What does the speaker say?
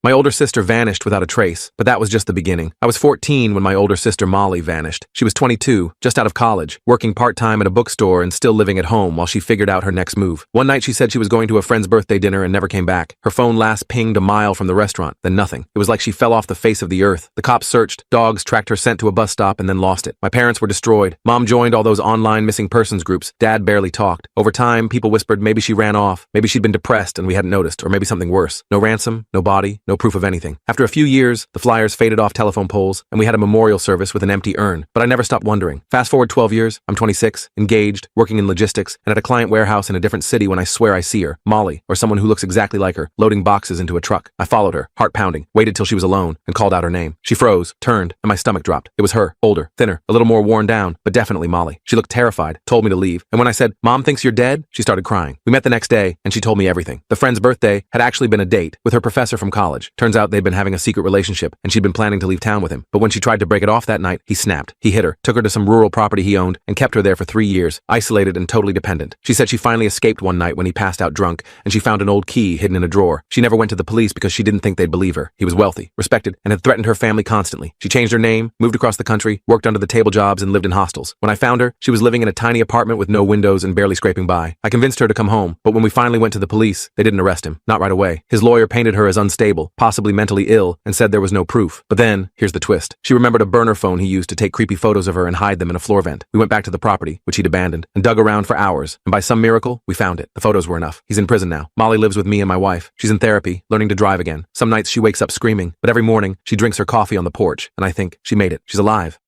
My older sister vanished without a trace, but that was just the beginning. I was 14 when my older sister Molly vanished. She was 22, just out of college, working part-time at a bookstore and still living at home while she figured out her next move. One night she said she was going to a friend's birthday dinner and never came back. Her phone last pinged a mile from the restaurant, then nothing. It was like she fell off the face of the earth. The cops searched, dogs tracked her scent to a bus stop and then lost it. My parents were destroyed. Mom joined all those online missing persons groups. Dad barely talked. Over time, people whispered maybe she ran off, maybe she'd been depressed and we hadn't noticed, or maybe something worse. No ransom, no body, no proof of anything. After a few years, the flyers faded off telephone poles, and we had a memorial service with an empty urn. But I never stopped wondering. Fast forward 12 years, I'm 26, engaged, working in logistics, and at a client warehouse in a different city when I swear I see her, Molly, or someone who looks exactly like her, loading boxes into a truck. I followed her, heart pounding, waited till she was alone, and called out her name. She froze, turned, and my stomach dropped. It was her, older, thinner, a little more worn down, but definitely Molly. She looked terrified, told me to leave, and when I said, "Mom thinks you're dead," she started crying. We met the next day, and she told me everything. The friend's birthday had actually been a date with her professor from college. Turns out they'd been having a secret relationship, and she'd been planning to leave town with him. But when she tried to break it off that night, he snapped. He hit her, took her to some rural property he owned, and kept her there for 3 years, isolated and totally dependent. She said she finally escaped one night when he passed out drunk, and she found an old key hidden in a drawer. She never went to the police because she didn't think they'd believe her. He was wealthy, respected, and had threatened her family constantly. She changed her name, moved across the country, worked under the table jobs, and lived in hostels. When I found her, she was living in a tiny apartment with no windows and barely scraping by. I convinced her to come home, but when we finally went to the police, they didn't arrest him. Not right away. His lawyer painted her as unstable, possibly mentally ill, and said there was no proof. But then, here's the twist. She remembered a burner phone he used to take creepy photos of her and hide them in a floor vent. We went back to the property, which he'd abandoned, and dug around for hours, and by some miracle, we found it. The photos were enough. He's in prison now. Molly lives with me and my wife. She's in therapy, learning to drive again. Some nights she wakes up screaming, but every morning, she drinks her coffee on the porch, and I think, she made it. She's alive.